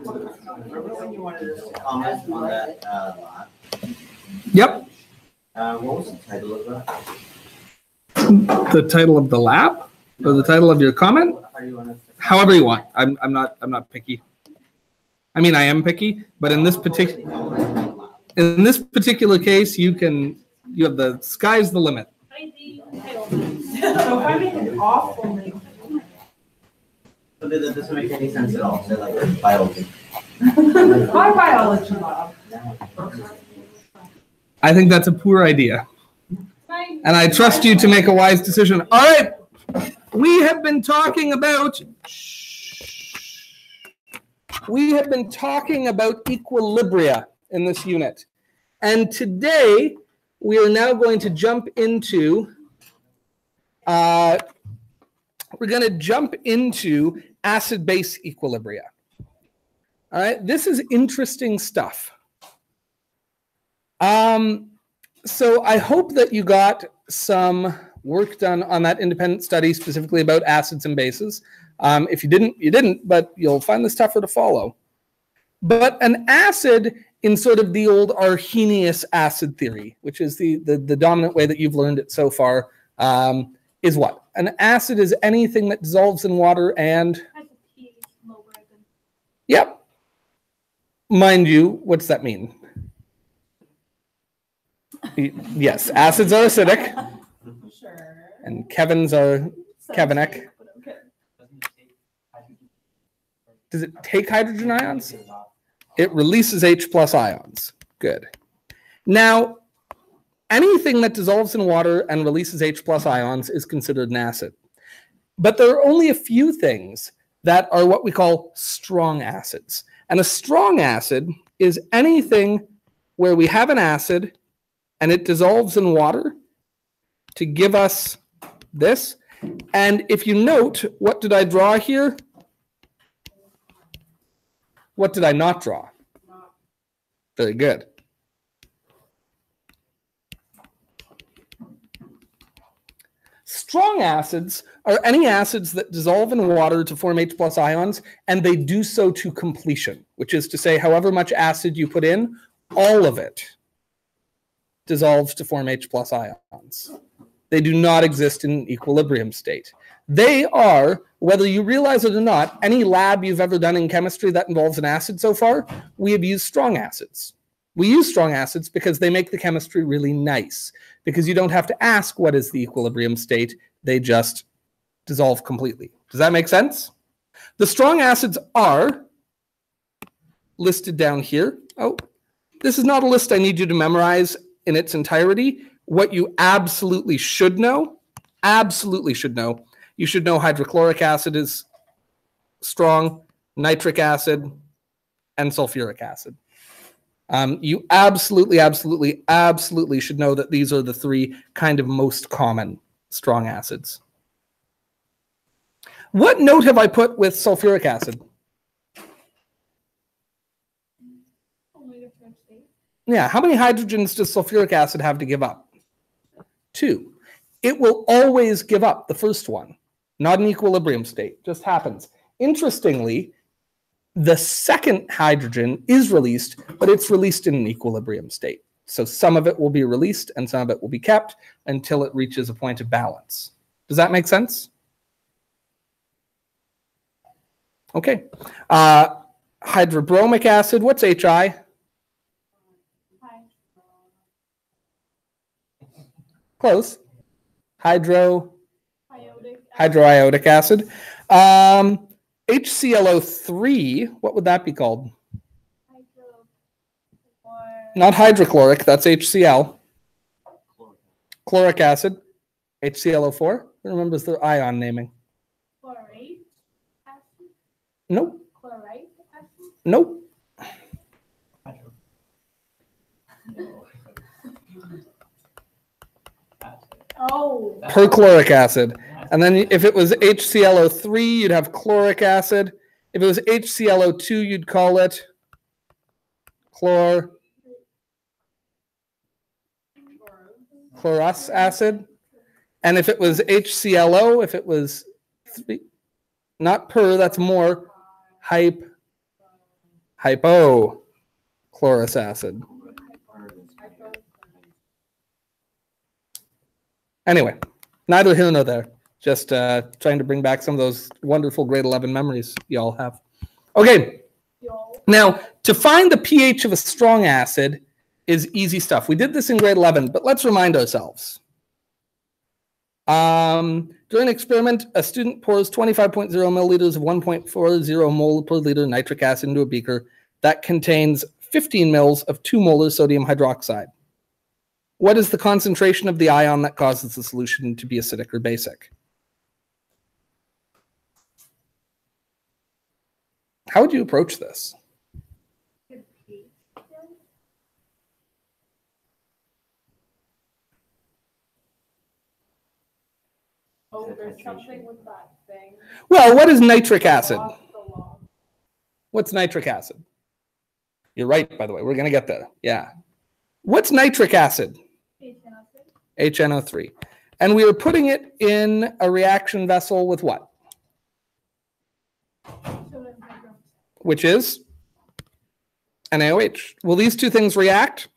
Remember when you wanted us to comment on that lab? Yep. What was the title of that? The title of the lab? Or the title of your comment? However you want. I'm not picky. I mean, I am picky, but in this particular case, you have the sky's the limit. So if I make an awful name. But that doesn't make any sense at all. So like biology. My biology lab. I think that's a poor idea. And I trust you to make a wise decision. All right. We have been talking about equilibria in this unit. And today we are now going to jump into acid-base equilibria. All right, this is interesting stuff. So I hope that you got some work done on that independent study specifically about acids and bases. If you didn't, you didn't, but you'll find this tougher to follow. But an acid in sort of the old Arrhenius acid theory, which is the dominant way that you've learned it so far, is what? An acid is anything that dissolves in water and... Yep. Mind you, what's that mean? Yes, acids are acidic. Sure. And Kevins are Kevinic. Does it take hydrogen ions? It releases H+ ions. Good. Now, anything that dissolves in water and releases H+ ions is considered an acid. But there are only a few things that are what we call strong acids. And a strong acid is anything where we have an acid and it dissolves in water to give us this. And if you note, what did I draw here? What did I not draw? Very good. Strong acids are any acids that dissolve in water to form H+ ions, and they do so to completion, which is to say, however much acid you put in, all of it dissolves to form H+ ions. They do not exist in an equilibrium state. They are, whether you realize it or not, any lab you've ever done in chemistry that involves an acid so far, we have used strong acids. We use strong acids because they make the chemistry really nice, because you don't have to ask what is the equilibrium state, they just dissolve completely. Does that make sense? The strong acids are listed down here. Oh, this is not a list I need you to memorize in its entirety. What you absolutely should know, you should know hydrochloric acid is strong, nitric acid, and sulfuric acid. You absolutely should know that these are the three kind of most common strong acids. What note have I put with sulfuric acid? Yeah, how many hydrogens does sulfuric acid have to give up? 2. It will always give up the first one. Not an equilibrium state, just happens. Interestingly, the second hydrogen is released, but it's released in an equilibrium state. So some of it will be released and some of it will be kept until it reaches a point of balance. Does that make sense? Okay. Hydrobromic acid, what's HI? Close. Hydroiodic acid. HClO3, what would that be called? Not hydrochloric, that's HCl. Chloric acid. HClO4. Who remembers their ion naming? Chlorate acid? Nope. Chlorite acid? Nope. Oh. Perchloric acid. And then if it was HClO3, you'd have chloric acid. If it was HClO2, you'd call it chlorous acid. And if it was HClO, if it was not per, that's more. hypochlorous acid. Anyway, neither here nor there. Just trying to bring back some of those wonderful grade 11 memories you all have. Okay, now to find the pH of a strong acid is easy stuff. We did this in grade 11, but let's remind ourselves. During an experiment, a student pours 25.0 milliliters of 1.40 mole per liter nitric acid into a beaker that contains 15 mils of 2 molar sodium hydroxide. What is the concentration of the ion that causes the solution to be acidic or basic? How would you approach this? Oh, there's something with that thing. Well, what is nitric acid? What's nitric acid? You're right, by the way. We're going to get there. Yeah. What's nitric acid? HNO3. And we are putting it in a reaction vessel with what? Which is NaOH. Will these two things react?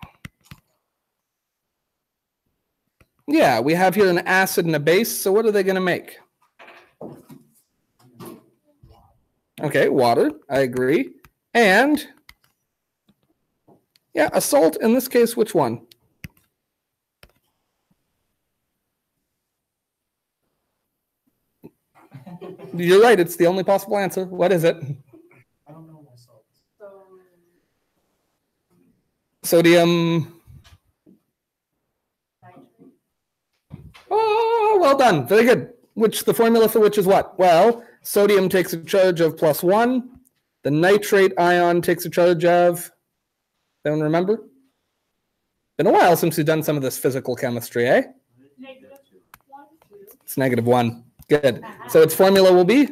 Yeah, we have here an acid and a base. So what are they going to make? Okay, water. I agree. And yeah, a salt. In this case, which one? You're right. It's the only possible answer. What is it? I don't know my salts. Sodium. Oh, well done. Very good. Which the formula for which is what? Well, sodium takes a charge of +1. The nitrate ion takes a charge of, don't remember? Been a while since we've done some of this physical chemistry, eh? It's -1. Good. So its formula will be?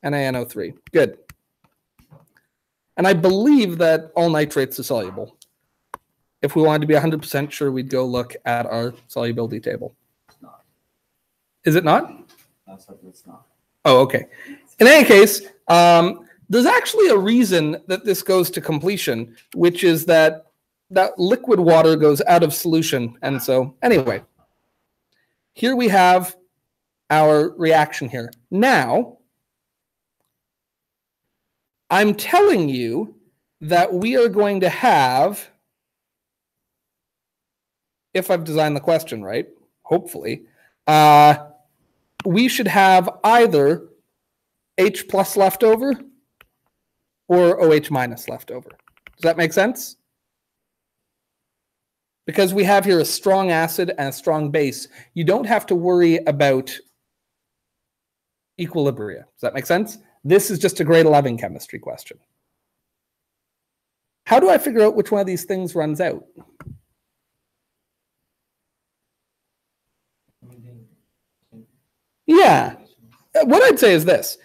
NaNO3. Good. And I believe that all nitrates are soluble. If we wanted to be 100% sure, we'd go look at our solubility table. It's not. Is it not? That's what it's not. Oh, okay. In any case, there's actually a reason that this goes to completion, which is that liquid water goes out of solution. And so anyway, here we have our reaction here. Now, I'm telling you that we are going to have, if I've designed the question right, hopefully, we should have either H plus left over or OH minus left over. Does that make sense? Because we have here a strong acid and a strong base, you don't have to worry about equilibria. Does that make sense? This is just a grade 11 chemistry question. How do I figure out which one of these things runs out? Yeah. What I'd say is this.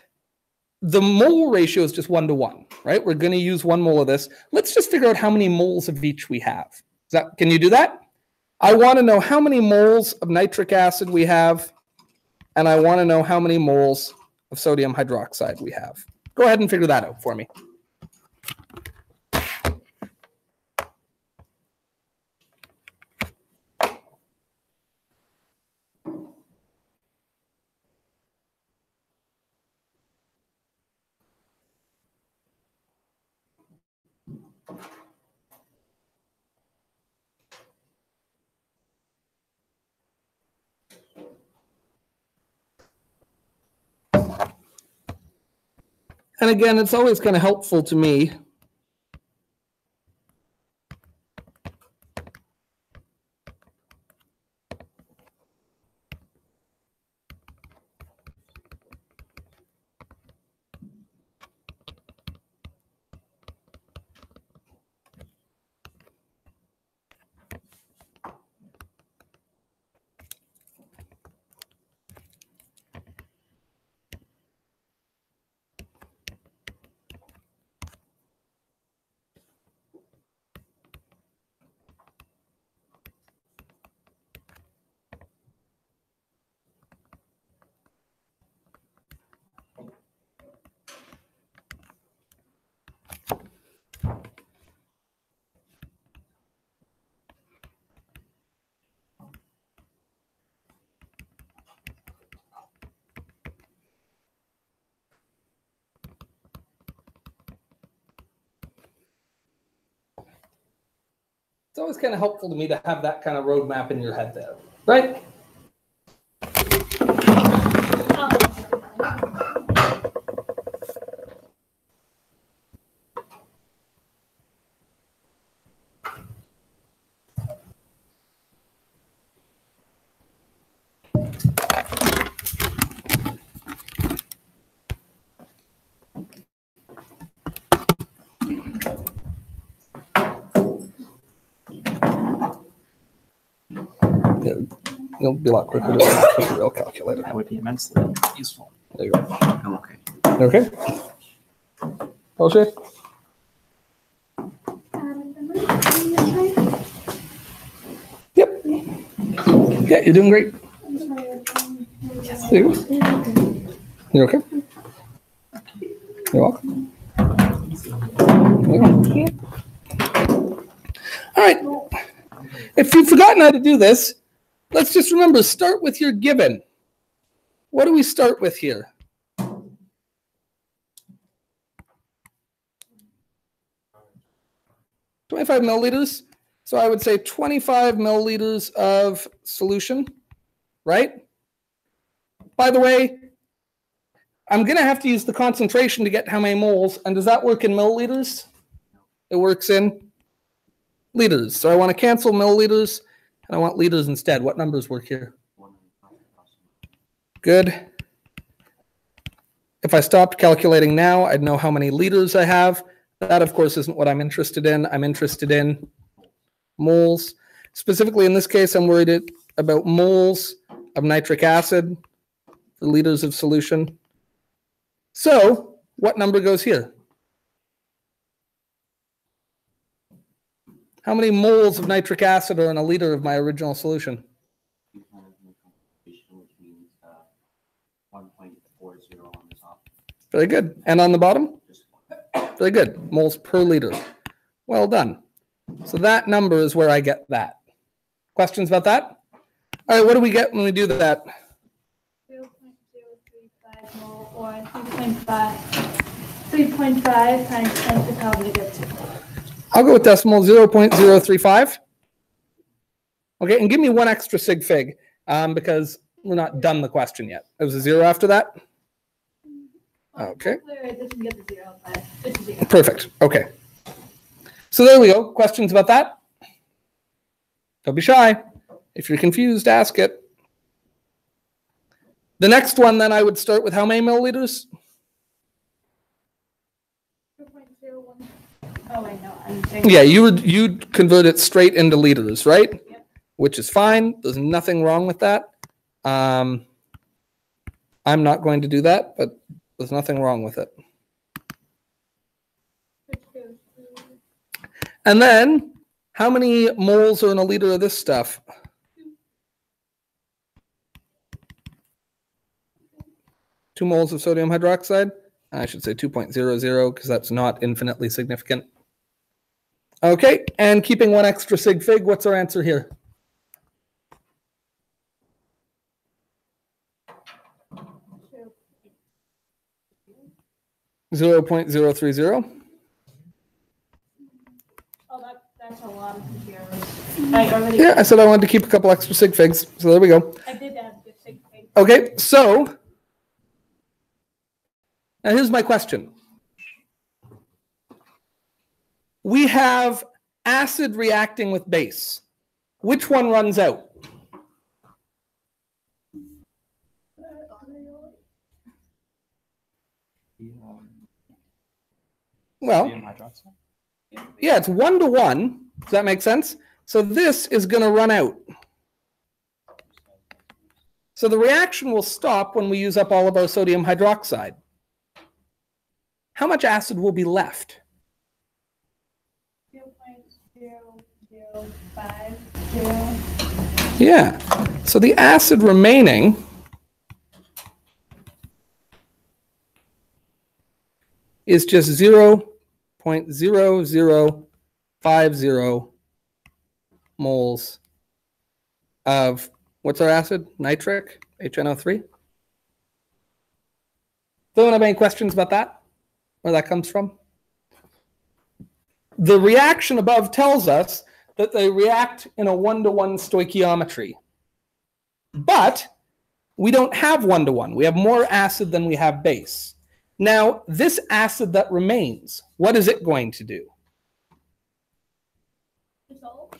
The mole ratio is just 1:1, right? We're going to use 1 mole of this. Let's just figure out how many moles of each we have. Can you do that? I want to know how many moles of nitric acid we have, and I want to know how many moles of sodium hydroxide we have. Go ahead and figure that out for me. And again, it's always kind of helpful to me always kind of helpful to me to have that kind of roadmap in your head there, right? You'll be a lot quicker to keep a real calculator. That would be immensely useful. There you go. I'm okay. Okay. Bullshit. Yep. Yeah, you're doing great. You? You're okay? You're welcome. Yeah. All right. If you've forgotten how to do this, let's just remember, start with your given. What do we start with here? 25 milliliters. So I would say 25 milliliters of solution, right? By the way, I'm going to have to use the concentration to get how many moles. And does that work in milliliters? It works in liters. So I want to cancel milliliters, and I want liters instead. What numbers work here? Good. If I stopped calculating now, I'd know how many liters I have. That, of course, isn't what I'm interested in. I'm interested in moles. Specifically, in this case, I'm worried about moles of nitric acid for liters of solution. So what number goes here? How many moles of nitric acid are in a liter of my original solution? Which means 1.40 on the top. Very good. And on the bottom? Very good. Moles per liter. Well done. So that number is where I get that. Questions about that? All right, what do we get when we do that? 0.035 mole or 3.5 times 10 to the power negative 2. I'll go with decimal 0.035. Okay, and give me one extra sig fig because we're not done the question yet. There was a 0 after that? Okay. It doesn't get the 0, but it's 0. Perfect. Okay. So there we go. Questions about that? Don't be shy. If you're confused, ask it. The next one, then, I would start with how many milliliters? 2.01. Oh, wait, no. I'm saying Yeah, you'd convert it straight into liters, right? Yep. Which is fine. There's nothing wrong with that. I'm not going to do that, but there's nothing wrong with it. And then, how many moles are in a liter of this stuff? 2 moles of sodium hydroxide. I should say 2.00 because that's not infinitely significant. Okay, and keeping one extra sig fig, what's our answer here? 0.030. Oh, that's a lot of zeros. I already. Yeah, I said I wanted to keep a couple extra sig figs, so there we go. I did add the sig fig. Okay, so now here's my question. We have acid reacting with base. Which one runs out? Well, Sodium hydroxide? yeah, it's 1 to 1. Does that make sense? So this is going to run out. So the reaction will stop when we use up all of our sodium hydroxide. How much acid will be left? 0.0050. Yeah. So the acid remaining is just 0.0050 moles of, what's our acid? Nitric, HNO3. Don't have any questions about that? Where that comes from? The reaction above tells us that they react in a one-to-one stoichiometry. But we don't have one-to-one. We have more acid than we have base. Now, this acid that remains, what is it going to do? Dissolve.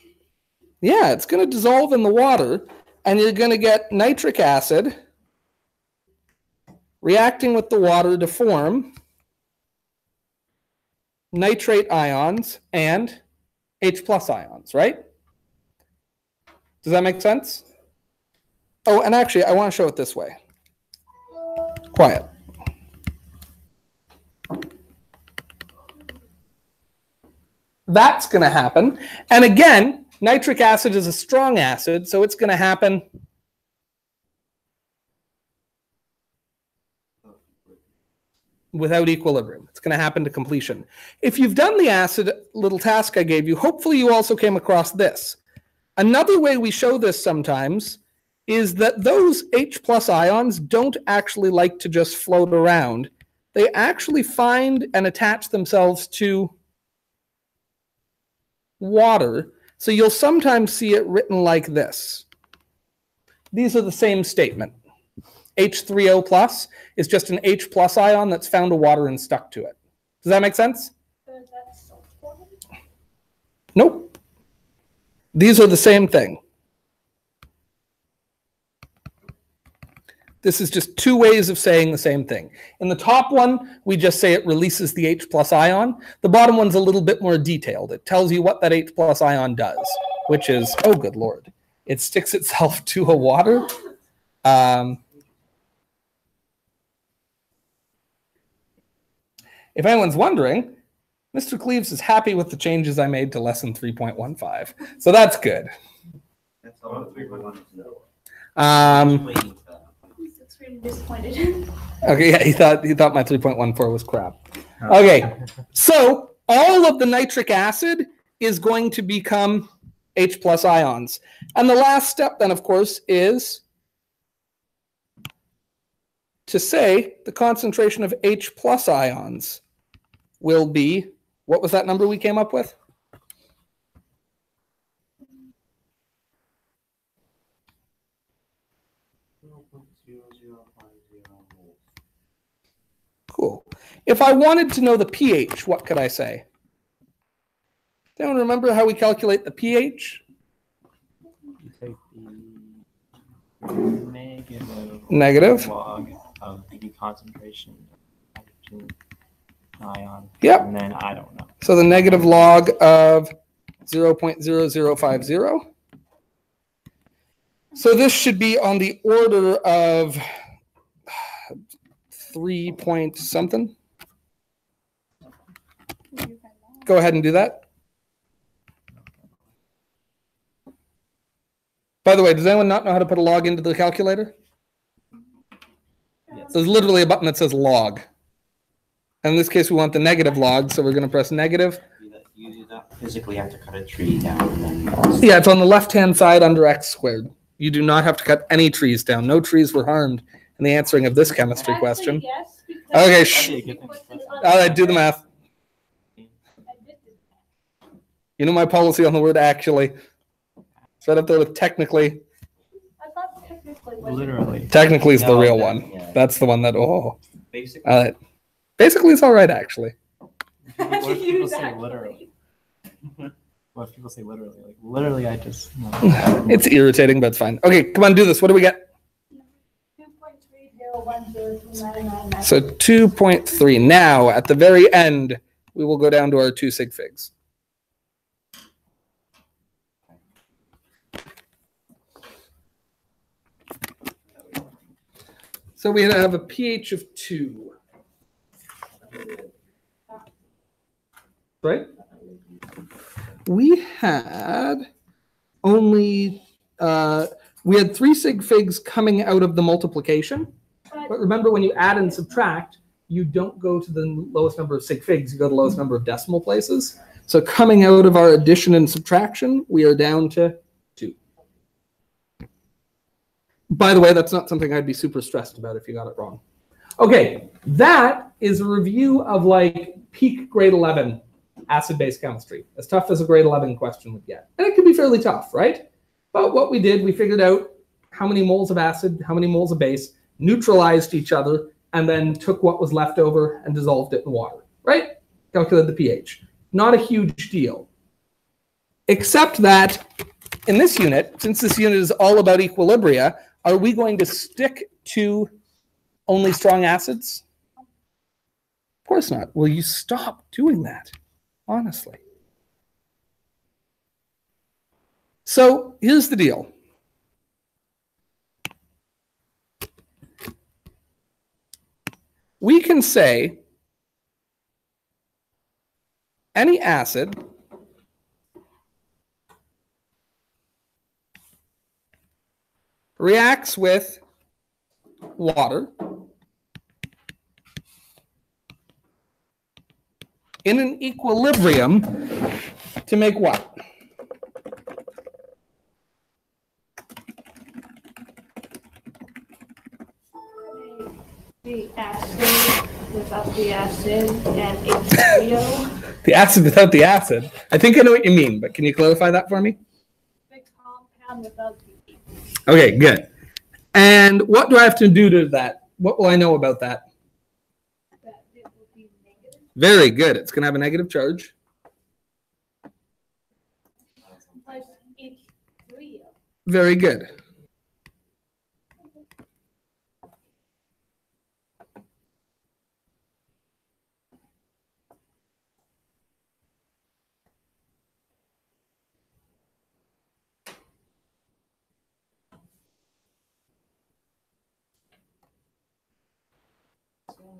Yeah, it's going to dissolve in the water, and you're going to get nitric acid reacting with the water to form nitrate ions and H plus ions, right? Does that make sense? Oh, and actually, I want to show it this way. Quiet. That's going to happen. And again, nitric acid is a strong acid, so it's going to happen without equilibrium. It's going to happen to completion. If you've done the acid little task I gave you, hopefully you also came across this. Another way we show this sometimes is that those H plus ions don't actually like to just float around. They actually find and attach themselves to water. So you'll sometimes see it written like this. These are the same statement. H3O plus is just an H plus ion that's found to water and stuck to it. Does that make sense? That's salt water. Nope. These are the same thing. This is just two ways of saying the same thing. In the top one, we just say it releases the H plus ion. The bottom one's a little bit more detailed. It tells you what that H plus ion does, which is, oh, good Lord, it sticks itself to a water. If anyone's wondering, Mr. Cleaves is happy with the changes I made to lesson 3.15. So that's good. That's all 3.1 is. It's really disappointed. Okay, yeah, he thought my 3.14 was crap. Okay, so all of the nitric acid is going to become H plus ions. And the last step then, of course, is to say the concentration of H plus ions will be, what was that number we came up with? Cool. If I wanted to know the pH, what could I say? Does anyone remember how we calculate the pH? You take the Negative log of the concentration of hydrogen ion. Yep. And then I don't know. So the negative log of 0.0050. So this should be on the order of 3 point something. Go ahead and do that. By the way, does anyone not know how to put a log into the calculator? Yes. There's literally a button that says log. And in this case, we want the negative log, so we're going to press negative. You do not physically have to cut a tree down. And then Yeah, it's on the left-hand side under x squared. You do not have to cut any trees down. No trees were harmed in the answering of this chemistry question. Yes, because Okay, That'd be a good thing to put All right, do the math. I did it. You know my policy on the word actually. It's right up there with technically. I thought technically was Literally. Technically is the No, real that- one. yeah. That's the one that, oh. basically, Basically, it's all right, actually. What if people Use say actually. literally? What if people say literally? Like literally, I just. It's irritating, but it's fine. Okay, come on, do this. What do we get? 2.30102999. So 2.3. Now, at the very end, we will go down to our 2 sig figs. So we have a pH of 2. Right? We had only, we had 3 sig figs coming out of the multiplication. But remember, when you add and subtract, you don't go to the lowest number of sig figs, you go to the lowest number of decimal places. So coming out of our addition and subtraction, we are down to 2. By the way, that's not something I'd be super stressed about if you got it wrong. Okay, that is a review of like peak grade 11 acid-base chemistry. As tough as a grade 11 question would get. And it can be fairly tough, right? But what we did, we figured out how many moles of acid, how many moles of base, neutralized each other, and then took what was left over and dissolved it in water, right? Calculated the pH. Not a huge deal. Except that in this unit, since this unit is all about equilibria, are we going to stick to only strong acids? Of course not. Will you stop doing that? Honestly. So here's the deal. We can say any acid reacts with water in an equilibrium to make what? The acid without the acid and H3O. The acid without the acid? I think I know what you mean, but can you clarify that for me? The compound without the H. Okay, good. And what do I have to do to that? What will I know about that? That it will be negative. Very good. It's going to have a negative charge. Plus H3O. Very good.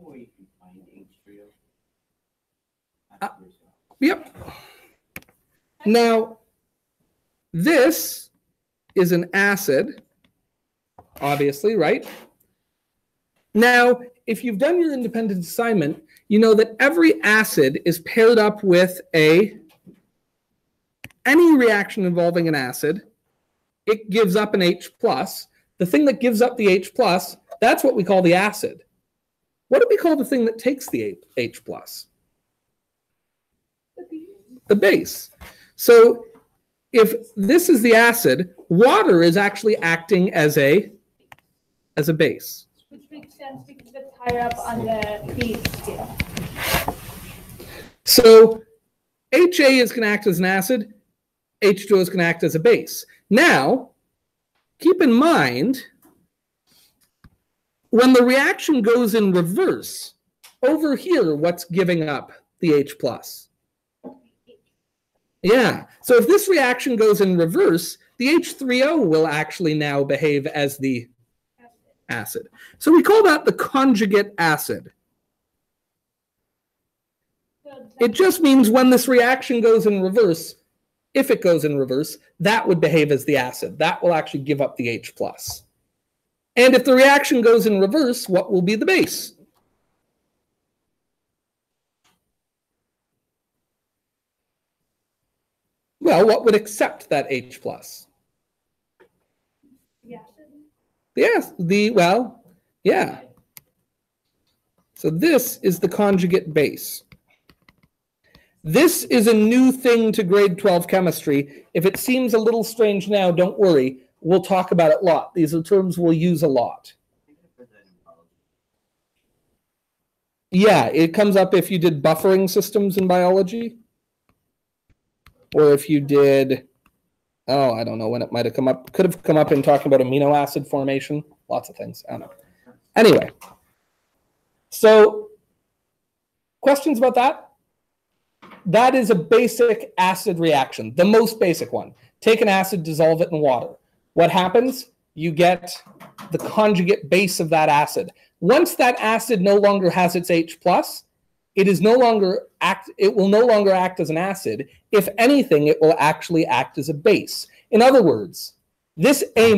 Where you can find H3O. Yep. Now, this is an acid, obviously, right? Now, if you've done your independent assignment, you know that every acid is paired up with any reaction involving an acid. It gives up an H+. The thing that gives up the H+, that's what we call the acid. What do we call the thing that takes the H+? The base. So if this is the acid, water is actually acting as a base. Which makes sense because it's higher up on the pH scale. So HA is going to act as an acid. H2O is going to act as a base. Now, keep in mind, when the reaction goes in reverse, over here, what's giving up the H+? Yeah, so if this reaction goes in reverse, the H3O will actually now behave as the acid. So we call that the conjugate acid. It just means when this reaction goes in reverse, if it goes in reverse, that would behave as the acid. That will actually give up the H+. And if the reaction goes in reverse, what will be the base? Well, what would accept that H+? Yeah. Yes, yeah. So this is the conjugate base. This is a new thing to grade 12 chemistry. If it seems a little strange now, don't worry. We'll talk about it a lot. These are terms we'll use a lot. Yeah, it comes up if you did buffering systems in biology. Or if you did, oh, I don't know when it might have come up. Could have come up in talking about amino acid formation. Lots of things. I don't know. Anyway, so questions about that? That is a basic acid reaction, the most basic one. Take an acid, dissolve it in water. What happens? You get the conjugate base of that acid. Once that acid no longer has its H+, it will no longer act as an acid. If anything, it will actually act as a base. In other words, this A-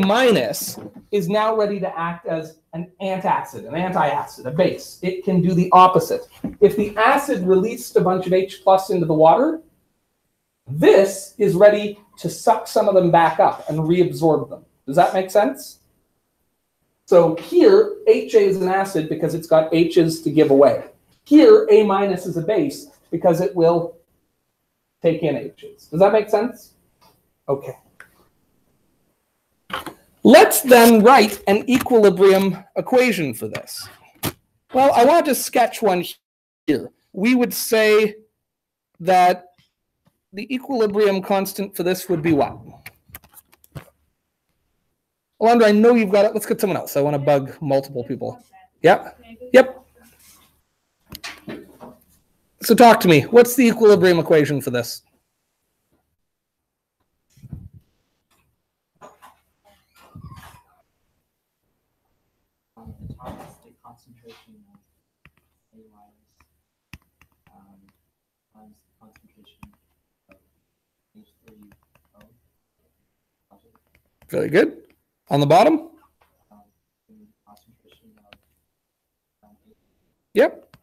is now ready to act as an antacid, an antiacid, a base. It can do the opposite. If the acid released a bunch of H+ into the water, this is ready to suck some of them back up and reabsorb them. Does that make sense? So here, HA is an acid because it's got H's to give away. Here, A- is a base because it will take in H's. Does that make sense? Okay. Let's then write an equilibrium equation for this. Well, I want to sketch one here. We would say that the equilibrium constant for this would be what? Alondra, I know you've got it. Let's get someone else. I want to bug multiple people. Yep. Yep. So talk to me. What's the equilibrium equation for this? On the top is the concentration of A times the concentration of H3O. Very good. On the bottom? The concentration of Yep.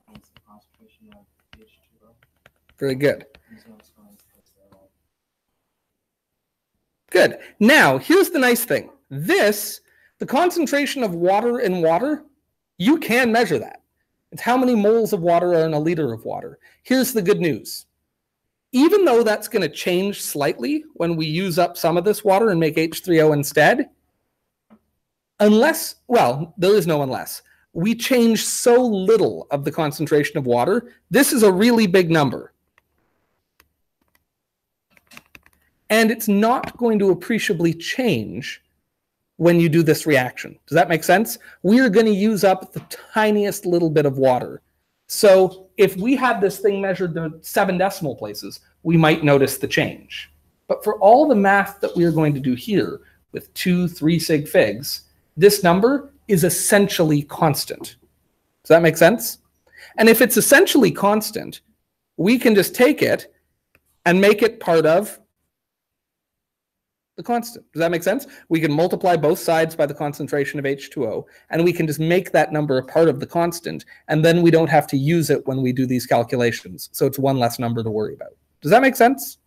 times the concentration of H2O. Very good. There's no exponents there at all. Good. Now, here's the nice thing. This, the concentration of water in water, you can measure that. It's how many moles of water are in a liter of water. Here's the good news. Even though that's going to change slightly when we use up some of this water and make H3O instead, unless, well, there is no unless, we change so little of the concentration of water, this is a really big number. And it's not going to appreciably change when you do this reaction. Does that make sense? We are going to use up the tiniest little bit of water. So if we had this thing measured to 7 decimal places, we might notice the change. But for all the math that we are going to do here with 2, 3 sig figs, this number is essentially constant. Does that make sense? And if it's essentially constant, we can just take it and make it part of the constant. Does that make sense? We can multiply both sides by the concentration of H2O, and we can just make that number a part of the constant, and then we don't have to use it when we do these calculations. So it's one less number to worry about. Does that make sense?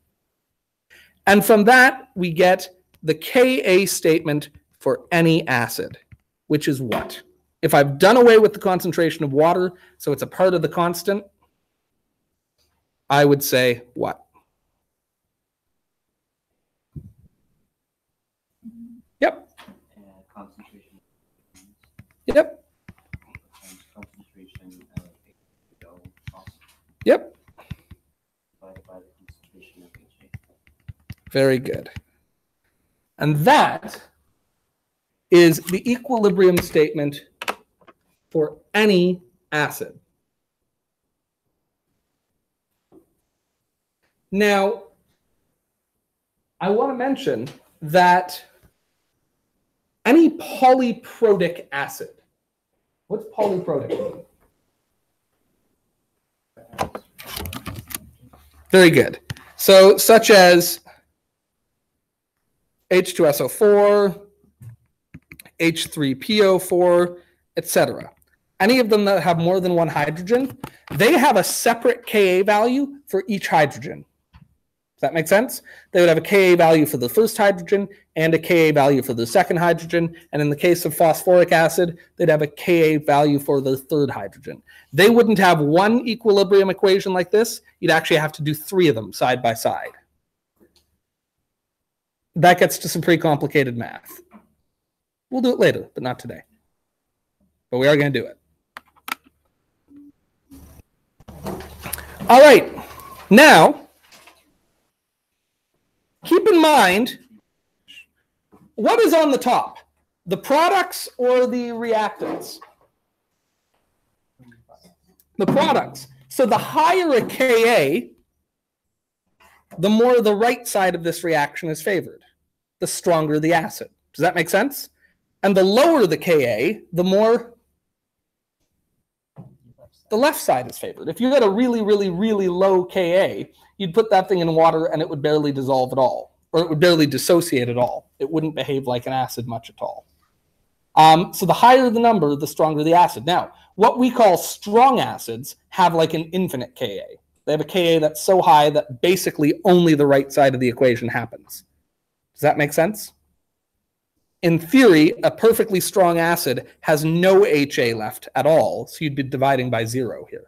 And from that, we get the Ka statement for any acid, which is what? If I've done away with the concentration of water, so it's a part of the constant, I would say what? Yep. Concentration. Yep. Concentration of H2O. Yep. Divided by the concentration of HA. Very good. And that is the equilibrium statement for any acid. Now, I want to mention that any polyprotic acid, what's polyprotic mean? Very good. So such as H2SO4, H3PO4, etc. Any of them that have more than one hydrogen, they have a separate Ka value for each hydrogen. Does that make sense? They would have a Ka value for the first hydrogen and a Ka value for the second hydrogen. And in the case of phosphoric acid, they'd have a Ka value for the third hydrogen. They wouldn't have one equilibrium equation like this. You'd actually have to do 3 of them side by side. That gets to some pretty complicated math. We'll do it later, but not today. But we are going to do it. All right. Now, keep in mind, what is on the top? The products or the reactants? The products. So the higher a Ka, the more the right side of this reaction is favored, the stronger the acid. Does that make sense? And the lower the Ka, the more the left side is favored. If you had a really, really, really low Ka, you'd put that thing in water and it would barely dissolve at all, or it would barely dissociate at all. It wouldn't behave like an acid much at all. So the higher the number, the stronger the acid. Now, what we call strong acids have like an infinite Ka. They have a Ka that's so high that basically only the right side of the equation happens. Does that make sense? In theory, a perfectly strong acid has no HA left at all, so you'd be dividing by 0 here.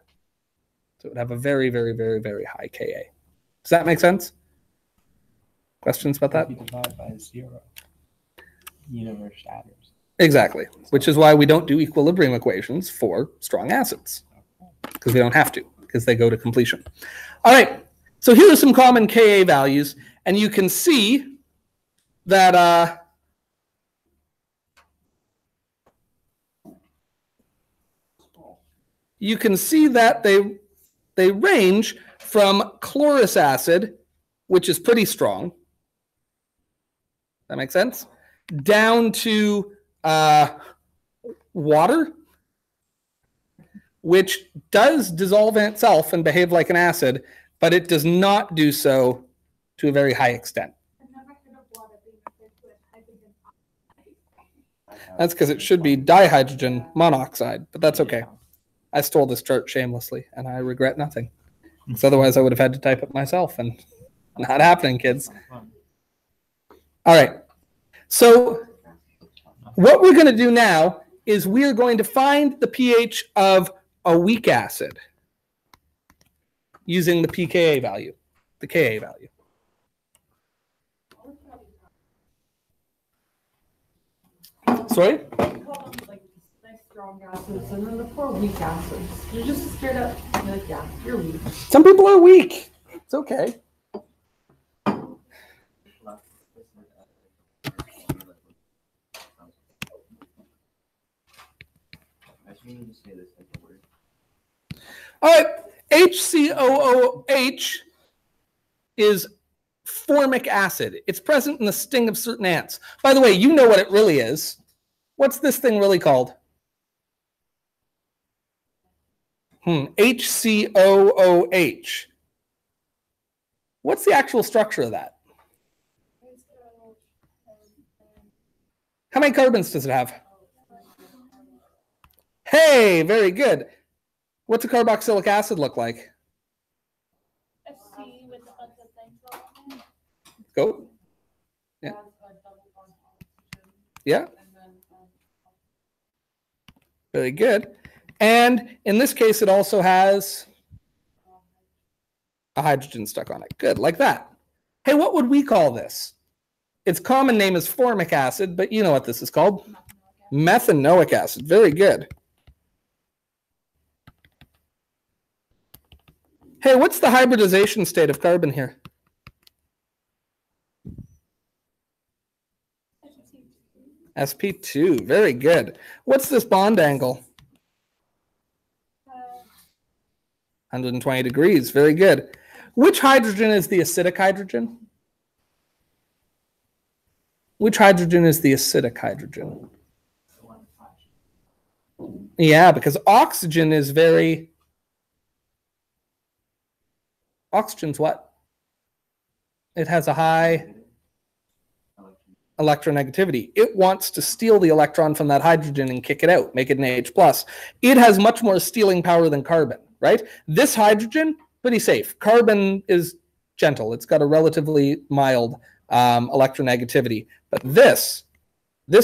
So it would have a very, very, very, very high Ka. Does that make sense? Questions about that? If you divide by 0, the universe shatters. Exactly, which is why we don't do equilibrium equations for strong acids, because we don't have to, because they go to completion. All right, so here are some common Ka values, and you can see that they range from chlorous acid, which is pretty strong. That makes sense? Down to water, which does dissolve in itself and behave like an acid, but it does not do so to a very high extent. That's because it should be dihydrogen monoxide, but that's okay. I stole this chart shamelessly, and I regret nothing. Because otherwise I would have had to type it myself, and not happening, kids. All right. So what we're going to do now is we're going to find the pH of a weak acid using the pKa value, the Ka value. Sorry? Strong acids and then the poor weak acids. You're just straight up like, yeah, you're weak. Some people are weak. It's okay. All right, HCOOH is formic acid. It's present in the sting of certain ants. By the way, you know what it really is. What's this thing really called? HCOOH. What's the actual structure of that? How many carbons does it have? Hey, very good. What's a carboxylic acid look like? A C with a bunch of things on it. Go. Yeah. Yeah. Very good. And in this case, it also has a hydrogen stuck on it. Good, like that. Hey, what would we call this? Its common name is formic acid, but you know what this is called? Methanoic acid. Very good. Hey, what's the hybridization state of carbon here? sp2. Very good. What's this bond angle? 120 degrees. Very good. Which hydrogen is the acidic hydrogen? Which hydrogen is the acidic hydrogen? Yeah, because oxygen is very... Oxygen's what? It has a high electronegativity. It wants to steal the electron from that hydrogen and kick it out, make it an H+. It has much more stealing power than carbon, right? This hydrogen, pretty safe. Carbon is gentle. It's got a relatively mild electronegativity. But this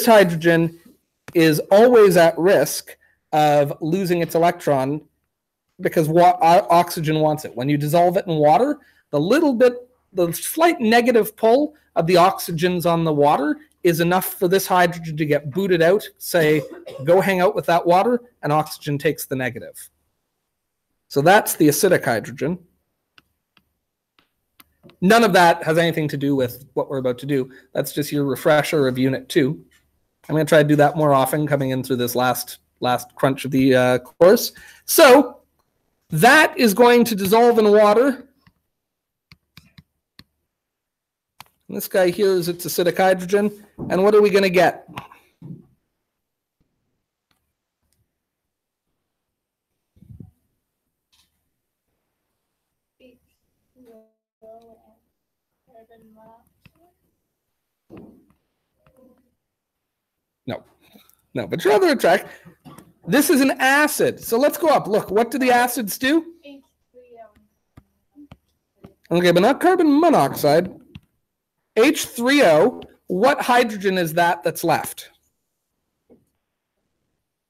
hydrogen is always at risk of losing its electron because oxygen wants it. When you dissolve it in water, the slight negative pull of the oxygens on the water is enough for this hydrogen to get booted out, say, go hang out with that water, and oxygen takes the negative. So that's the acidic hydrogen. None of that has anything to do with what we're about to do. That's just your refresher of Unit 2. I'm going to try to do that more often coming in through this last crunch of the course. So that is going to dissolve in water. And this guy here is its acidic hydrogen. And what are we going to get? No, but you're on the right track. This is an acid. So let's go up. Look, what do the acids do? Okay, but not carbon monoxide. H3O, what hydrogen is that that's left?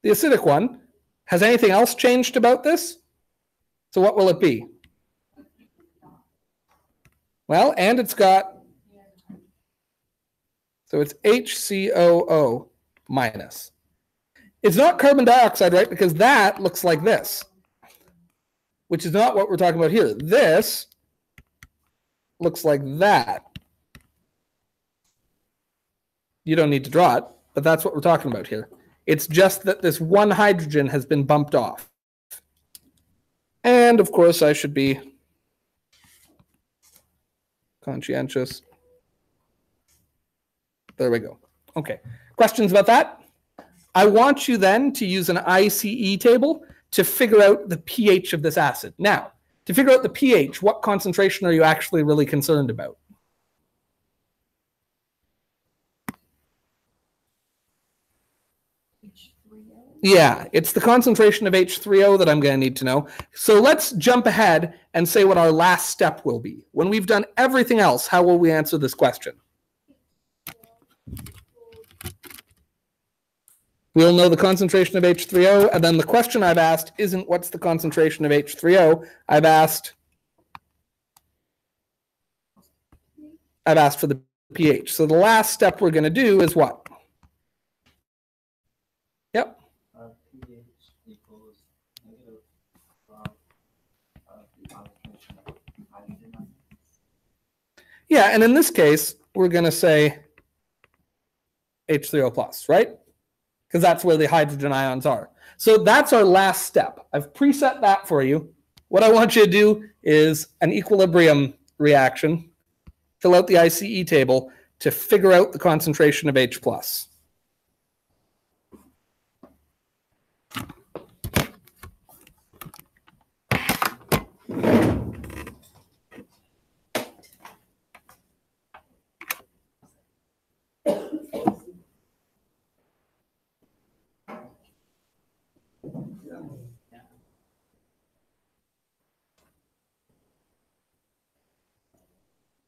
The acidic one. Has anything else changed about this? So what will it be? Well, and it's got, so it's HCOO minus. It's not carbon dioxide, right? Because that looks like this, which is not what we're talking about here. This looks like that. You don't need to draw it, but that's what we're talking about here. It's just that this one hydrogen has been bumped off. And of course, I should be conscientious. There we go. Okay. Questions about that? I want you then to use an ICE table to figure out the pH of this acid. Now, to figure out the pH, what concentration are you actually really concerned about? Yeah, it's the concentration of H3O that I'm going to need to know. So let's jump ahead and say what our last step will be. When we've done everything else, how will we answer this question? We'll know the concentration of H3O, and then the question I've asked isn't what's the concentration of H3O. I've asked for the pH. So the last step we're going to do is what? Yep. pH equals negative the concentration of hydrogen. Yeah, and in this case, we're going to say H3O plus, right? Because that's where the hydrogen ions are. So that's our last step. I've preset that for you. What I want you to do is an equilibrium reaction. Fill out the ICE table to figure out the concentration of H plus.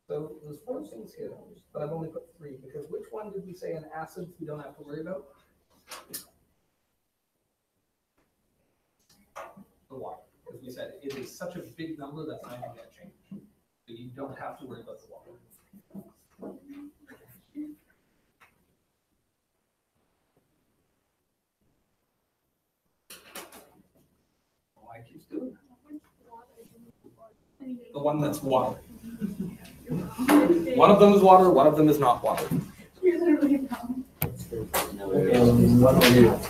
So there's 4 things here, but I've only put 3 because which one did we say in acids we don't have to worry about? The water, because we said it is such a big number that's not even going to change. So you don't have to worry about the water. Oh, I keep doing that. The one that's water. One of them is water, one of them is not water.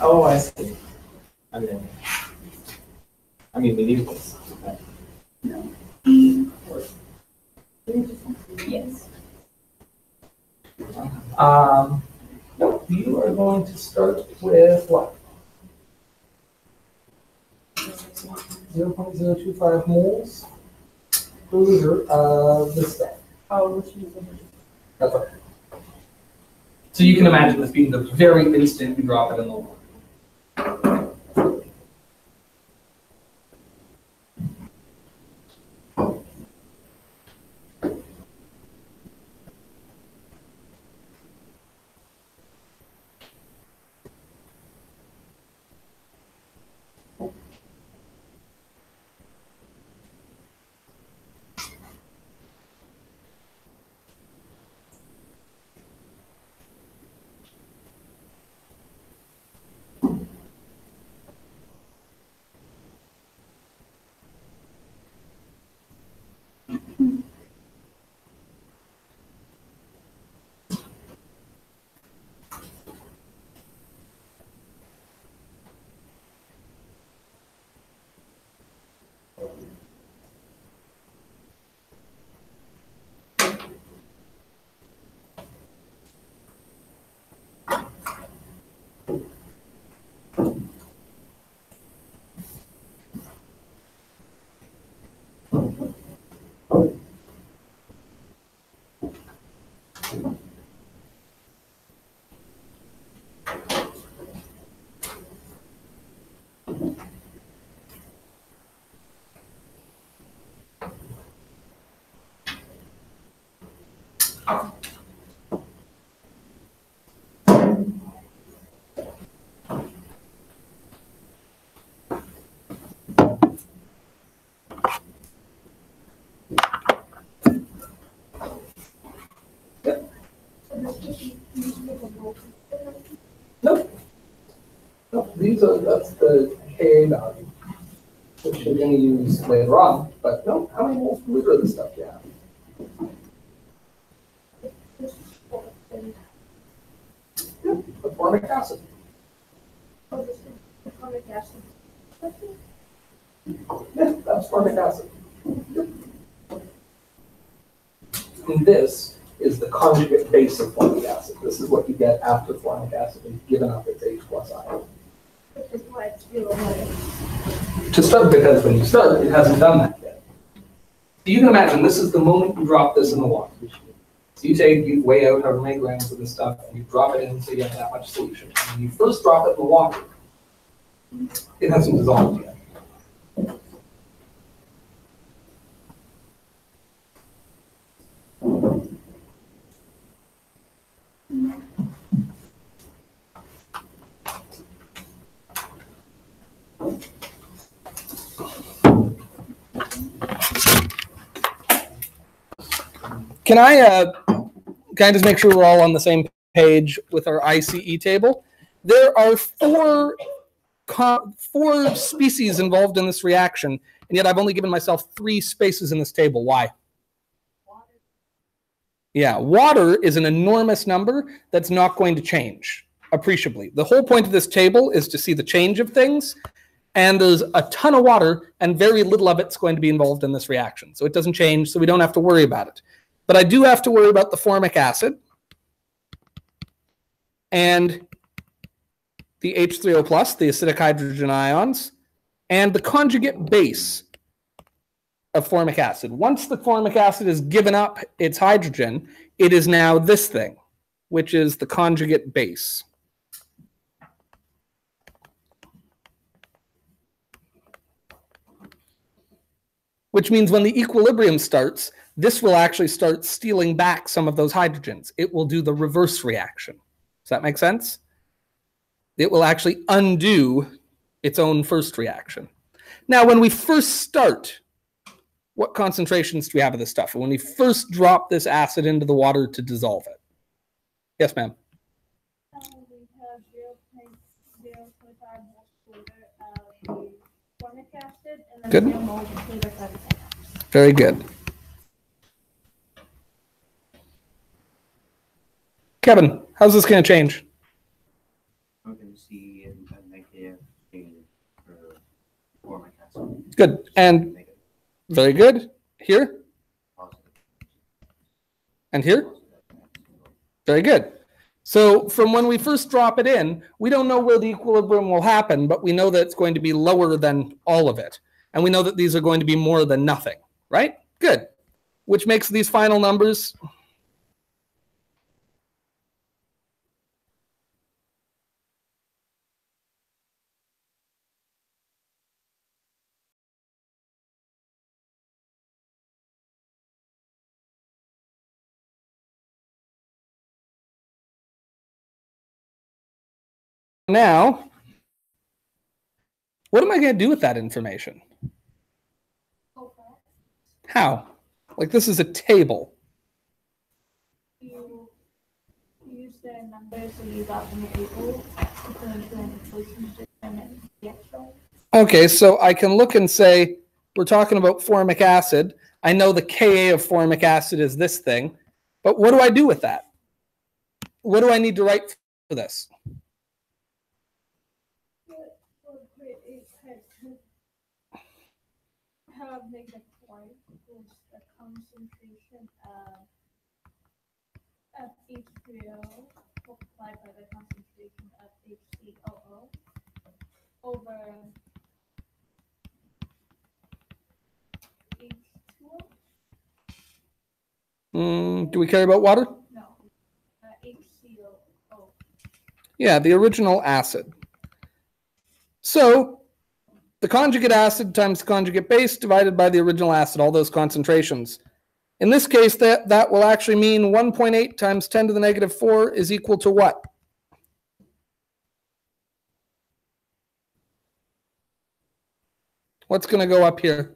Oh, I see. I mean, the neutrals. Yes. Nope, you are going to start with what? 0.025 moles per liter of this stuff. Oh, which is That's right. So you can imagine this being the very instant you drop it in the water. That's the Ka value, which you're going to use later on. But no, how many moles per liter of this stuff do you have? Yeah, the formic acid. Formic acid. Yeah, that's formic acid. Yep. And this is the conjugate base of formic acid. This is what you get after formic acid is given up its H plus ion. Which is why it's zero water. To start, because when you start, it hasn't done that yet. So you can imagine this is the moment you drop this in the water. So you weigh out however many grams of this stuff, and you drop it in so you have that much solution. And when you first drop it in the water, it hasn't dissolved yet. Can I just make sure we're all on the same page with our ICE table? There are four species involved in this reaction, and yet I've only given myself 3 spaces in this table. Why? Yeah, water is an enormous number that's not going to change appreciably. The whole point of this table is to see the change of things, and there's a ton of water, and very little of it's going to be involved in this reaction. So it doesn't change, so we don't have to worry about it. But I do have to worry about the formic acid and the H3O+, the acidic hydrogen ions, and the conjugate base of formic acid. Once the formic acid has given up its hydrogen, it is now this thing, which is the conjugate base. Which means when the equilibrium starts, this will actually start stealing back some of those hydrogens. It will do the reverse reaction. Does that make sense? It will actually undo its own first reaction. Now, when we first start, what concentrations do we have of this stuff? When we first drop this acid into the water to dissolve it? Yes, ma'am. We have 0.025 moles per liter of the formic acid and then Good. 0 moles per liter of the Very good. Kevin, how's this going to change? I'm going to see a negative change for formic acid. Good. And Negative, very good. Here positive, and here. positive. Very good. So from when we first drop it in, we don't know where the equilibrium will happen, but we know that it's going to be lower than all of it. And we know that these are going to be more than nothing, right? Good. Which makes these final numbers now. What am I going to do with that information? How? Like, this is a table. You use the numbers that you got from the table to put into an equation to determine the actual. Okay, so I can look and say, we're talking about formic acid. I know the Ka of formic acid is this thing, but what do I do with that? What do I need to write for this? Have negative 4 equals the concentration of H3O multiplied by the concentration of HCOO over H2O? Do we care about water? No, HCOO. Yeah, the original acid. So the conjugate acid times the conjugate base divided by the original acid, all those concentrations. In this case, that will actually mean 1.8 times 10 to the negative 4 is equal to what? What's going to go up here?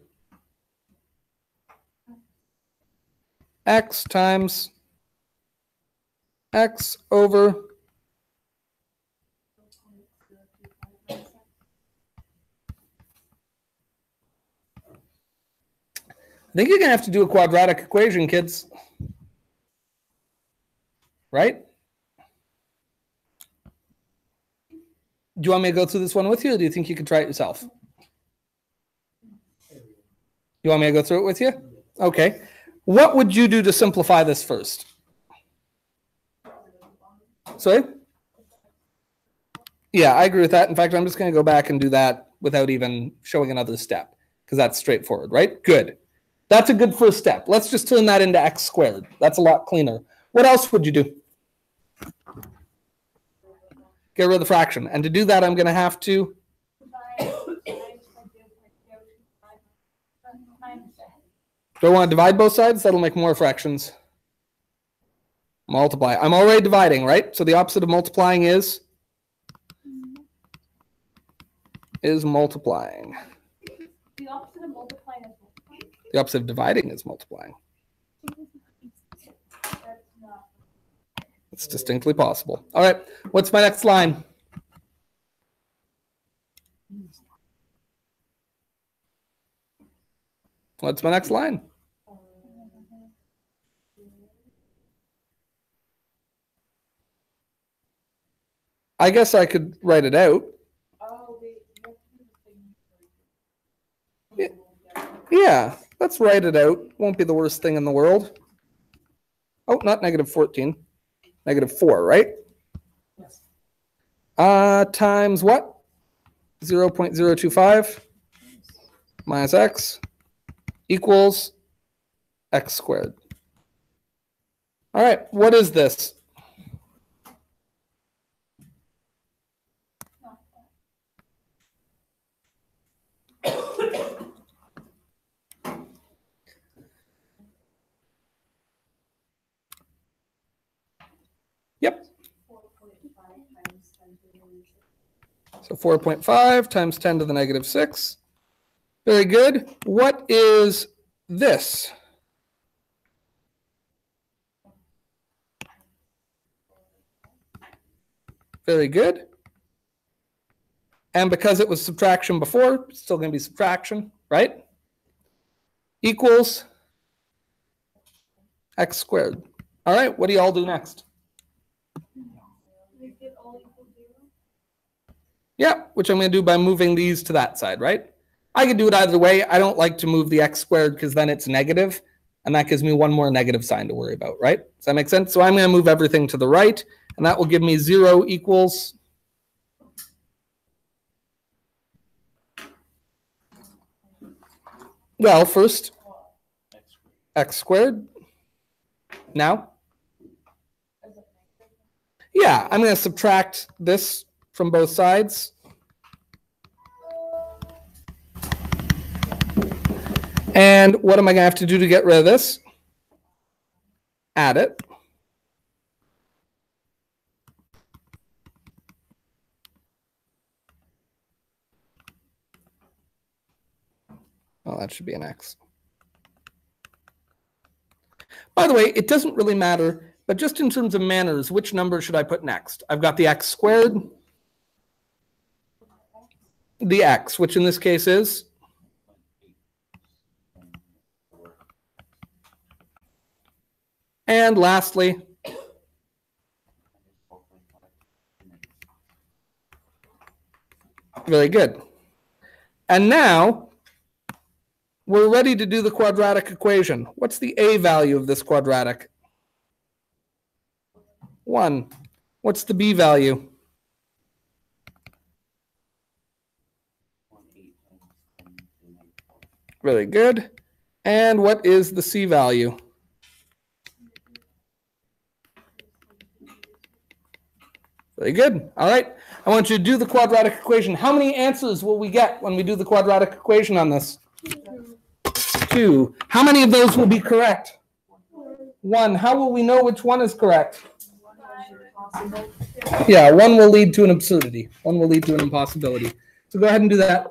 X times X over I think you're going to have to do a quadratic equation, kids. Right? Do you want me to go through this one with you, or do you think you could try it yourself? You want me to go through it with you? Okay. What would you do to simplify this first? Sorry? Yeah, I agree with that. In fact, I'm just going to go back and do that without even showing another step, because that's straightforward, right? Good. That's a good first step. Let's just turn that into x squared. That's a lot cleaner. What else would you do? Get rid of the fraction. And to do that, I'm going to have to... Do I want to divide both sides? That'll make more fractions. Multiply. I'm already dividing, right? So the opposite of multiplying is multiplying. The opposite of multiplying is multiplying. The opposite of dividing is multiplying. That's not. It's distinctly possible. All right. What's my next line? What's my next line? I guess I could write it out. Yeah, let's write it out. Won't be the worst thing in the world. Oh, not negative 14. Negative 4, right? Yes. Times what? 0.025 minus x equals x squared. All right, what is this? Yep. So 4.5 times 10 to the negative 6. Very good. What is this? Very good. And because it was subtraction before, it's still going to be subtraction, right? Equals x squared. All right, what do you all do next? Make it all equal 0. Yeah, which I'm going to do by moving these to that side, right? I could do it either way. I don't like to move the x squared because then it's negative, and that gives me one more negative sign to worry about, right? Does that make sense? So I'm going to move everything to the right, and that will give me 0 equals... Well, first, x squared. Now? Yeah, I'm going to subtract this from both sides. And what am I going to have to do to get rid of this? Add it. Well, that should be an x. By the way, it doesn't really matter, but just in terms of manners, which number should I put next? I've got the x squared, the x, which in this case is? And lastly, very good. And now, we're ready to do the quadratic equation. What's the a value of this quadratic? 1. What's the b value? 1/8. Really good. And what is the c value? Very good. All right. I want you to do the quadratic equation. How many answers will we get when we do the quadratic equation on this? 2. How many of those will be correct? 1. How will we know which one is correct? Yeah, 1 will lead to an absurdity. 1 will lead to an impossibility. So go ahead and do that.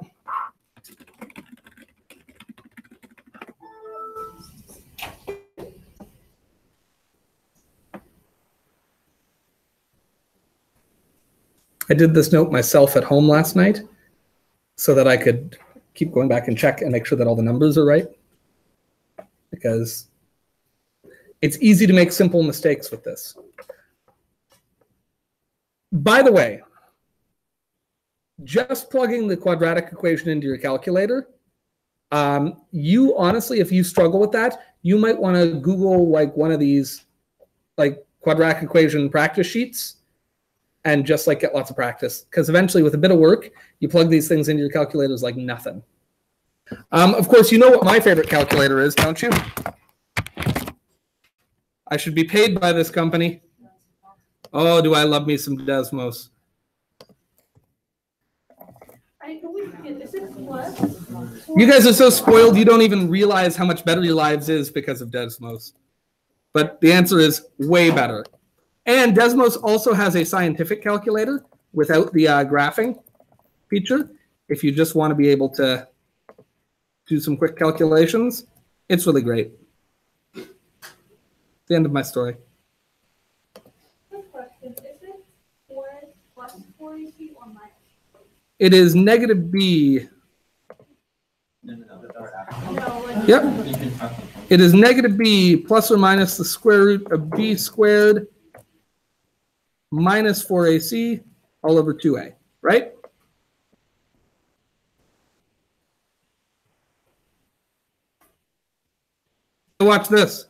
I did this note myself at home last night so that I could keep going back and check and make sure that all the numbers are right. because it's easy to make simple mistakes with this. By the way, just plugging the quadratic equation into your calculator, you honestly, if you struggle with that, you might want to Google like one of these like quadratic equation practice sheets and just like get lots of practice, because eventually with a bit of work, you plug these things into your calculators like nothing. Of course, you know what my favorite calculator is, don't you? I should be paid by this company. Oh, do I love me some Desmos. You guys are so spoiled, you don't even realize how much better your lives is because of Desmos. But the answer is way better. And Desmos also has a scientific calculator without the graphing feature. If you just want to be able to do some quick calculations, it's really great. The end of my story. Quick question. Is it 4 plus 4AC or minus? It is negative B. No, like Yep. It is negative B plus or minus the square root of B squared minus 4AC all over 2A, right? Watch this.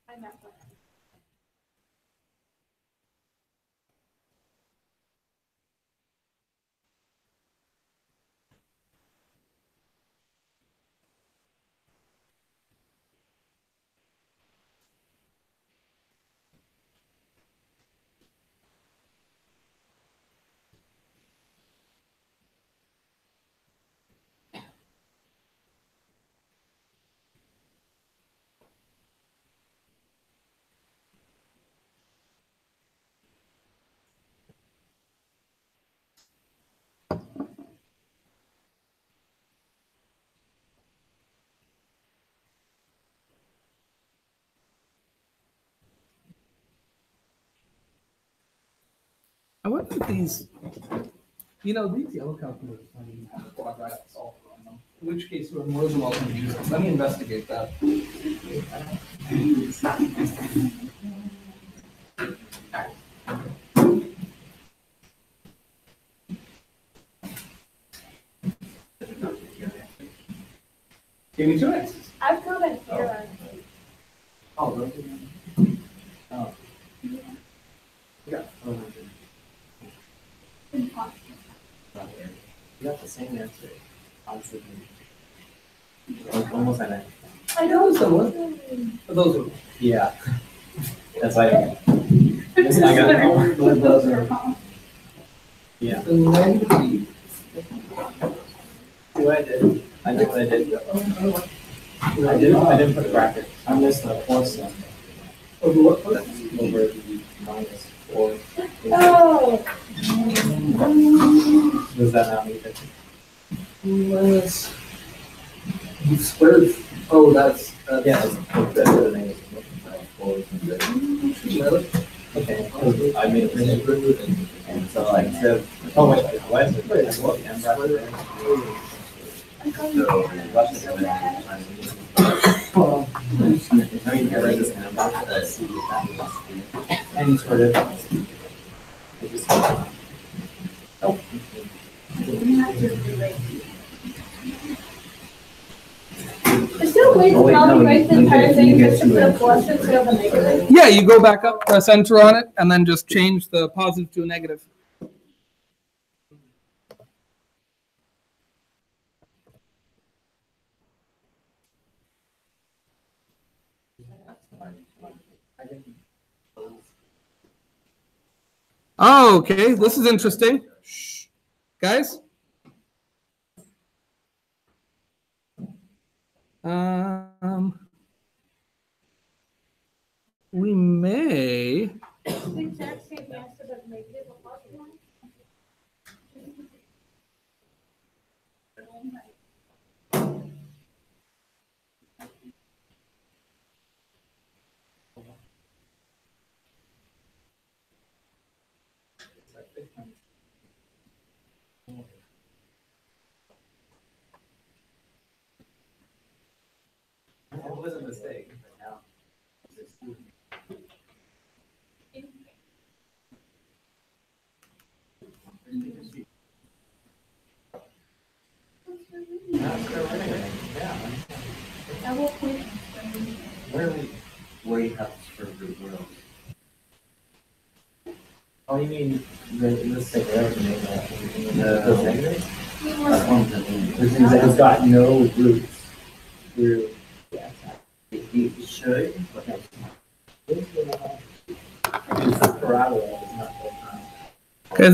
I know. I wonder if these, you know, these yellow calculators don't even have a quadratic solver on them. In which case, we're more than welcome to use it. Let me investigate that. Give me 2 X's. I've come in here. Oh, really? Oh. Yeah. You got the same answer. Honestly. Almost identical. I know Similar. But those are, Yeah. That's like. I got Those are wrong. Yeah. the negative B. See what I did? I know what I did. I didn't put a bracket. I missed the fourth step. Over what? Over the minus 4. Oh. Does that not make it? Minus. You squared. Oh, that's. Yeah, it's better than negative 4. Really? Okay, I made a mistake. And so I instead of, oh wait, why is it? Wait, I wrote the M bracket there. So, left it in there. Now you can write this in a bracket that C any sort of. It just. Oh. Is there a way to Oh, wait, no, calculate the you entire get- thing you get just to two put a X's. plus instead of a negative? Yeah, you go back up, press enter on it, and then just change the positive to a negative. Oh, okay, this is interesting. Shh. Guys? We may. The exact same answer but negative or positive one? That was a mistake, but now it's I will quit. where you have for root world. Oh, you mean the stick there to make the negative? That's one of the things. The things that has got no roots through. Yeah, it should, but that's not. It's a parabola, it's not full time. Okay,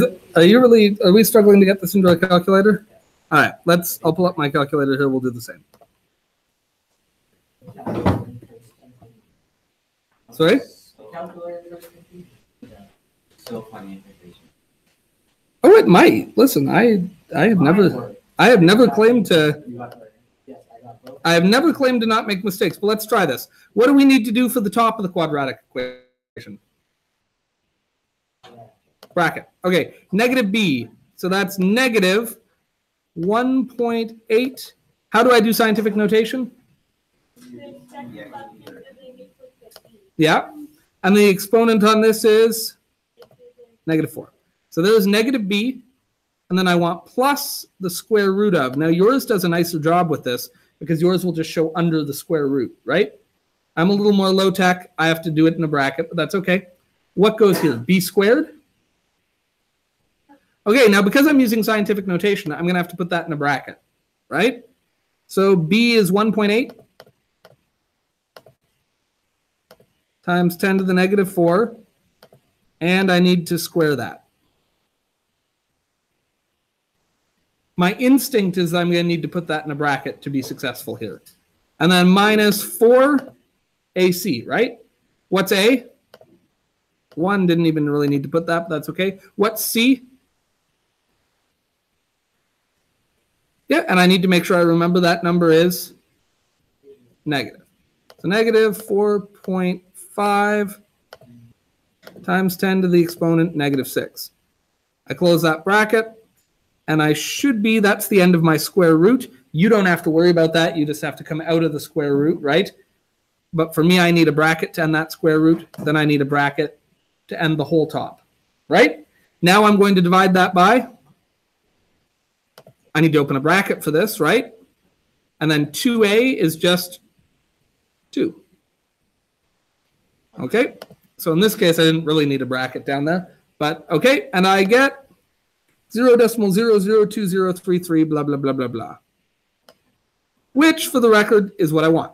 are we struggling to get this into our calculator? All right, I'll pull up my calculator here. We'll do the same. Sorry? So funny. Oh, it might. Listen, I have never claimed to. I have never claimed to not make mistakes, but let's try this. What do we need to do for the top of the quadratic equation? Bracket. Okay, negative b. So that's negative 1.8. How do I do scientific notation? Yeah. And the exponent on this is negative 4. So there's negative b. And then I want plus the square root of. Now yours does a nicer job with this because yours will just show under the square root, right? I'm a little more low tech. I have to do it in a bracket, but that's okay. What goes here? B squared? Okay, now because I'm using scientific notation, I'm going to have to put that in a bracket, right? So b is 1.8 times 10 to the negative 4, and I need to square that. My instinct is I'm going to need to put that in a bracket to be successful here. And then minus 4 AC, right? What's A? 1, didn't even really need to put that, but that's okay. What's C? Yeah, and I need to make sure I remember that number is negative. So negative 4.5 times 10 to the exponent negative 6. I close that bracket, and I should be, that's the end of my square root. You don't have to worry about that. You just have to come out of the square root, right? But for me, I need a bracket to end that square root. Then I need a bracket to end the whole top, right? Now I'm going to divide that by, I need to open a bracket for this, right? And then 2a is just 2. Okay, so in this case, I didn't really need a bracket down there. But okay, and I get 0.002033, blah, blah, blah, blah, blah. Which, for the record, is what I want.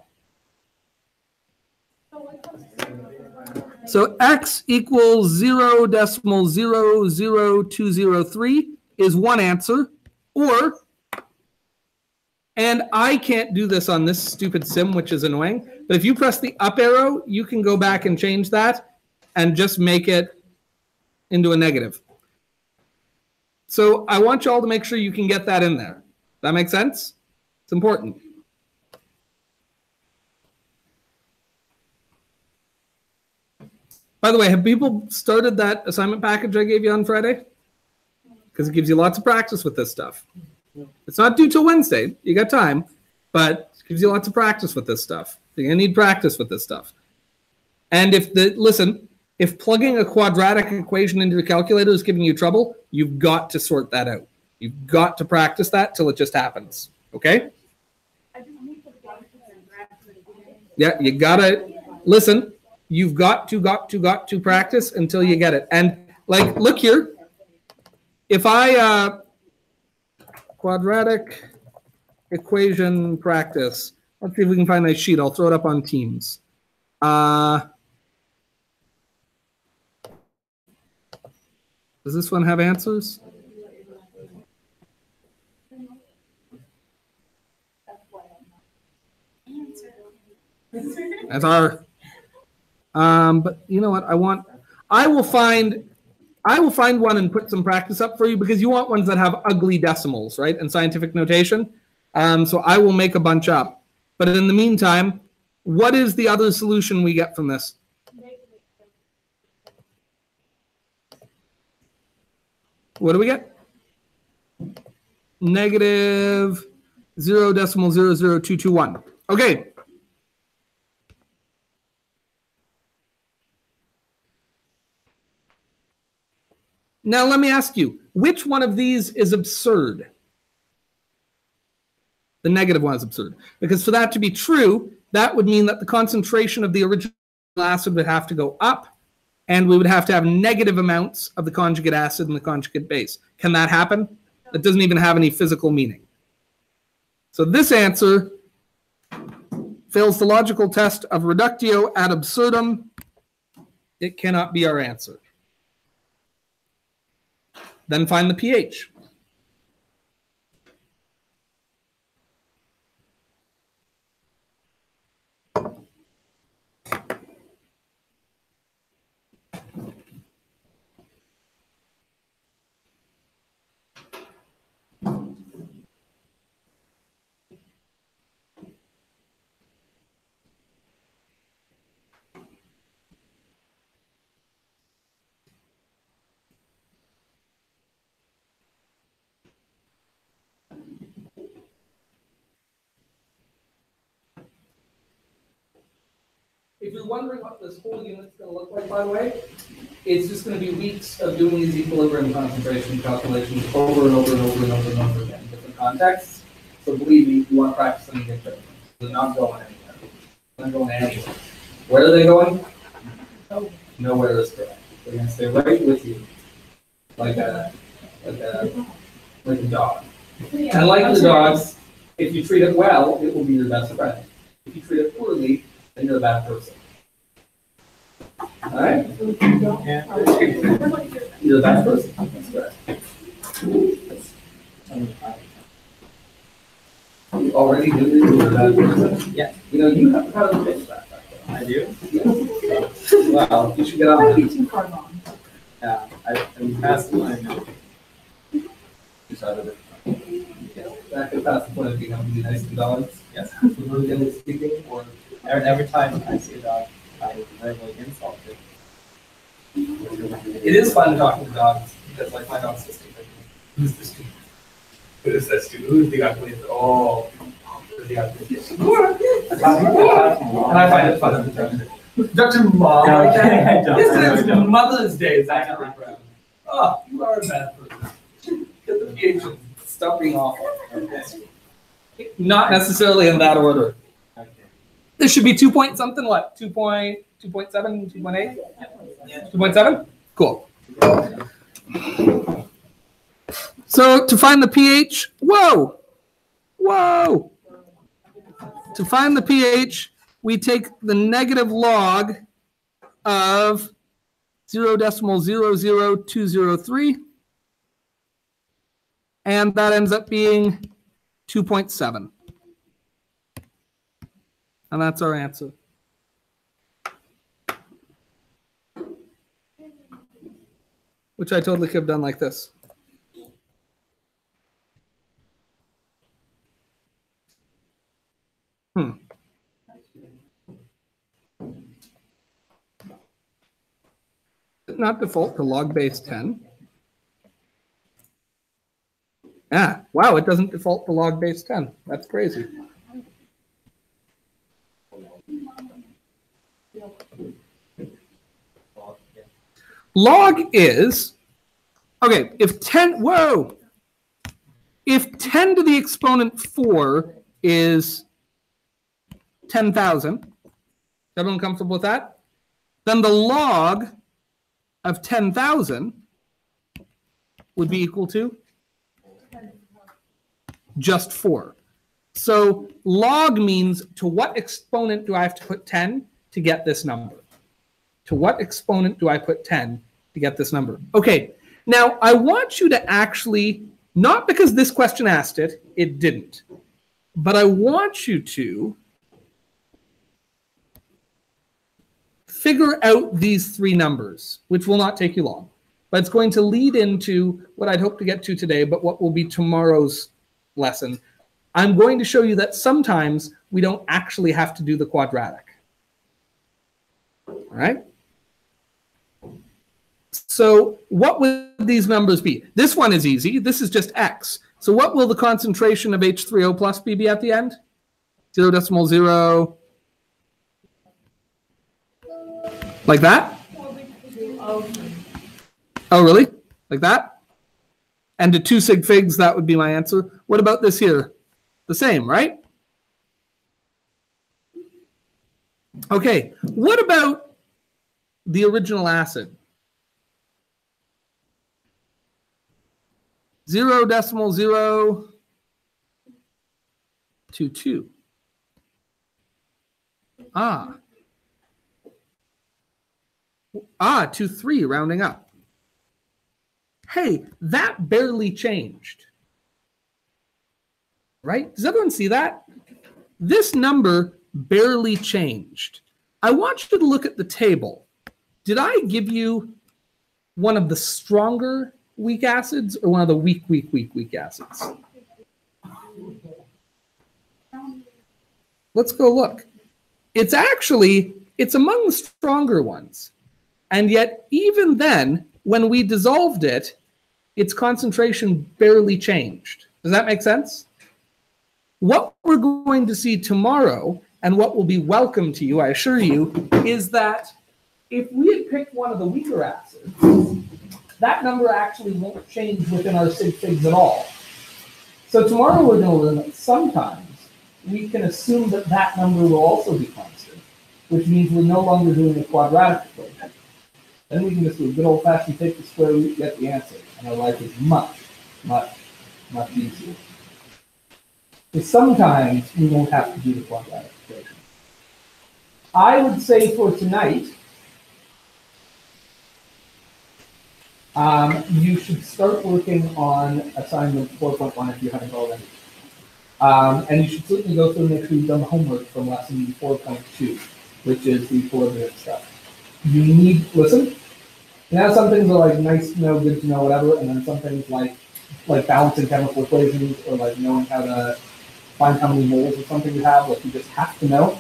So x equals 0.00203 is one answer. Or, and I can't do this on this stupid sim, which is annoying, but if you press the up arrow, you can go back and change that and just make it into a negative. So I want you all to make sure you can get that in there. That make sense? It's important. By the way, have people started that assignment package I gave you on Friday? Because it gives you lots of practice with this stuff. It's not due till Wednesday. You got time, but it gives you lots of practice with this stuff. You're going to need practice with this stuff. And if plugging a quadratic equation into your calculator is giving you trouble, you've got to sort that out. You've got to practice that till it just happens. Okay? Yeah, you got to listen. You've got to practice until you get it. And like, look here. If I quadratic equation practice, let's see if we can find a sheet. I'll throw it up on Teams. Does this one have answers? That's our. But you know what? I will find one and put some practice up for you because you want ones that have ugly decimals, right? And scientific notation. So I will make a bunch up. But in the meantime, what is the other solution we get from this? What do we get? Negative 0.00221. Okay. Now let me ask you, which one of these is absurd? The negative one is absurd. Because for that to be true, that would mean that the concentration of the original acid would have to go up, and we would have to have negative amounts of the conjugate acid and the conjugate base. Can that happen? That doesn't even have any physical meaning. So this answer fails the logical test of reductio ad absurdum. It cannot be our answer. Then find the pH. If you're wondering what this whole unit's going to look like, by the way, it's just going to be weeks of doing these equilibrium concentration calculations over and over and over and over and over again in different contexts. So believe me, you want to practice them and get better. They're not going anywhere. They're not going anywhere. Where are they going? Nowhere is correct. They're going to stay right with you, like a dog. And like the dogs, if you treat it well, it will be your best friend. If you treat it poorly, then you're a bad person. All right? You're a bad person. That's correct. You already knew that you were a bad person? Yeah. You know, you have kind of a bitch back there. I do? Yes. Well, you should get on that. Yeah, I'm past the line. Just out of it. That could pass the point of being able to be nice to dogs. Yes. Really speaking, or every time I see a dog, I verbally insult it. It is fun talking to dogs because, like, my dog's so stupid. Who's the stupid? Who is that stupid? Who's the ugly? Oh, who's the ugly? And I find it fun. Dr. Mom. No, this is Mother's Day. Is actually proud. Oh, you are a bad person. Get the pH and stop being awful. Okay. Not necessarily in that order. Okay. This should be 2 point something. What? 2.7, 2.8? Yeah. 2.7? Cool. So to find the pH, whoa. To find the pH, we take the negative log of 0.00203, and that ends up being 2.7. And that's our answer. Which I totally could have done like this. Not default to log base 10. Ah, wow, it doesn't default to log base 10. That's crazy. Log is, okay, if 10, whoa, if 10 to the exponent 4 is 10,000, everyone comfortable with that? Then the log of 10,000 would be equal to just 4. So log means to what exponent do I have to put 10 to get this number? To what exponent do I put 10 to get this number? Okay, now I want you to actually, not because this question asked it, it didn't, but I want you to figure out these three numbers, which will not take you long, but it's going to lead into what I'd hope to get to today, but what will be tomorrow's lesson. I'm going to show you that sometimes we don't actually have to do the quadratic. All right? So what would these numbers be? This one is easy. This is just X. So what will the concentration of H3O plus be at the end? 0.0. Like that? Oh, really? Like that? And to 2 sig figs, that would be my answer. What about this here? The same, right? Okay, what about the original acid? 0.022. Ah. 23, rounding up. Hey, that barely changed. Right? Does everyone see that? This number barely changed. I want you to look at the table. Did I give you one of the stronger weak acids or one of the weak acids? Let's go look. It's among the stronger ones. And yet, even then, when we dissolved it, its concentration barely changed. Does that make sense? What we're going to see tomorrow, and what will be welcome to you, I assure you, is that if we had picked one of the weaker acids, that number actually won't change within our sig figs at all. So tomorrow we're going to learn that sometimes we can assume that that number will also be constant, which means we're no longer doing a quadratic equation. Then we can just do a good old-fashioned take the square root, get the answer, and our life is much, much, much easier. But sometimes we won't have to do the quadratic equation. I would say for tonight, you should start working on assignment 4.1 if you haven't already. And you should certainly go through and make sure you've done the homework from lesson 4.2, which is the equilibrium stuff. You need, listen, now some things are like nice to know, good to know, whatever, and then some things like balancing chemical equations or like knowing how to find how many moles or something you have, like you just have to know.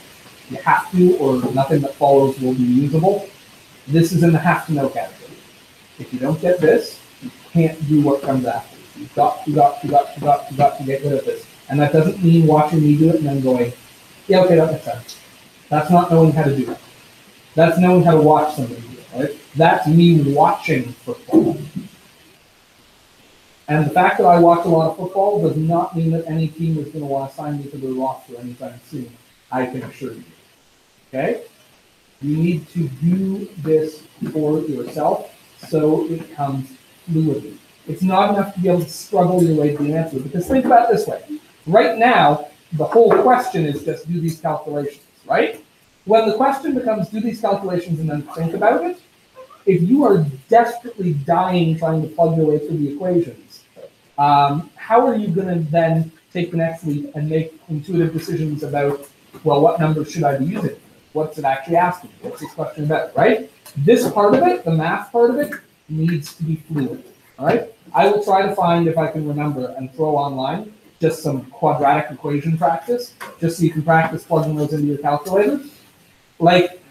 You have to, or nothing that follows will be usable. This is in the have to know category. If you don't get this, you can't do what comes after. You've got to get rid of this. And that doesn't mean watching me do it and then going, yeah, okay, that makes sense. That's not knowing how to do it. That's knowing how to watch somebody do it, right? That's me watching football. And the fact that I watch a lot of football does not mean that any team is going to want to sign me to their roster anytime soon. I can assure you. Okay? You need to do this for yourself so it comes fluidly. It's not enough to be able to struggle your way to the answer, because think about it this way. Right now, the whole question is just do these calculations, right? When the question becomes do these calculations and then think about it, if you are desperately dying trying to plug your way through the equations, how are you going to then take the next leap and make intuitive decisions about, well, what numbers should I be using? What's it actually asking? What's this question about, right? This part of it, the math part of it, needs to be fluid, all right? I will try to find, if I can remember, and throw online just some quadratic equation practice, just so you can practice plugging those into your calculator. Like,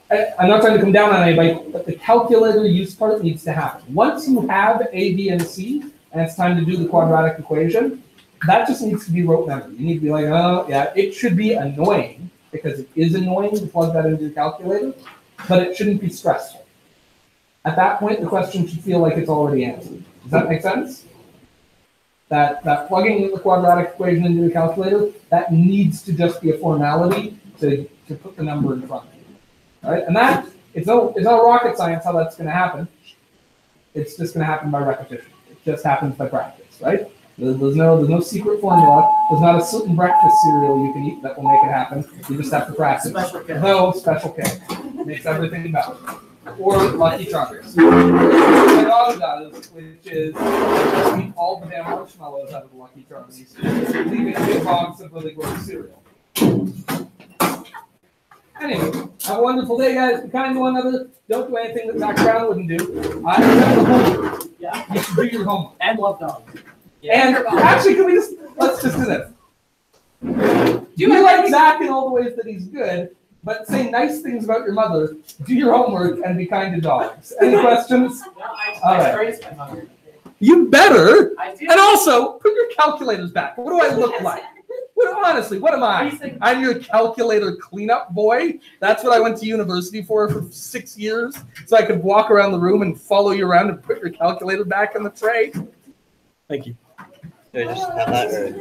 I'm not trying to come down on anybody, but the calculator use part needs to happen. Once you have A, B, and C, and it's time to do the quadratic equation, that just needs to be rote memory. You need to be like, oh, yeah, it should be annoying, because it is annoying to plug that into your calculator, but it shouldn't be stressful. At that point, the question should feel like it's already answered. Does that make sense? That plugging the quadratic equation into the calculator, that needs to just be a formality to put the number in front of you. All right? And that, it's not rocket science how that's going to happen. It's just going to happen by repetition. It just happens by practice, right? There's no secret formula. There's not a certain breakfast cereal you can eat that will make it happen. You just have to practice. No special K. Makes everything better. Or Lucky Charms. My daughter does, which is just eat all the damn marshmallows out of the Lucky Charms, leaving a big box of really gross cereal. Anyway, have a wonderful day, guys. Be kind to one another. Don't do anything that Zach Brown wouldn't do. Homework. Yeah. You should do your homework. And love dogs. Yeah. And actually, can we let's just do this. Do you like Zach in all the ways that he's good? but say nice things about your mother, do your homework, and be kind to dogs. Any questions? No, All I right. praise my mother. You better. I do. And also, put your calculators back. What do I look like? Honestly, what am I? I'm your calculator cleanup boy. That's what I went to university for 6 years, so I could walk around the room and follow you around and put your calculator back in the tray. Thank you. Do I just have that or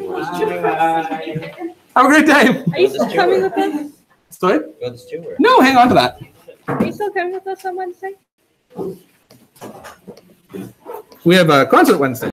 Have a great day. Are you still coming with us? Sorry? go this too? Or? No, hang on to that. Are you still coming with us on Wednesday? We have a concert Wednesday.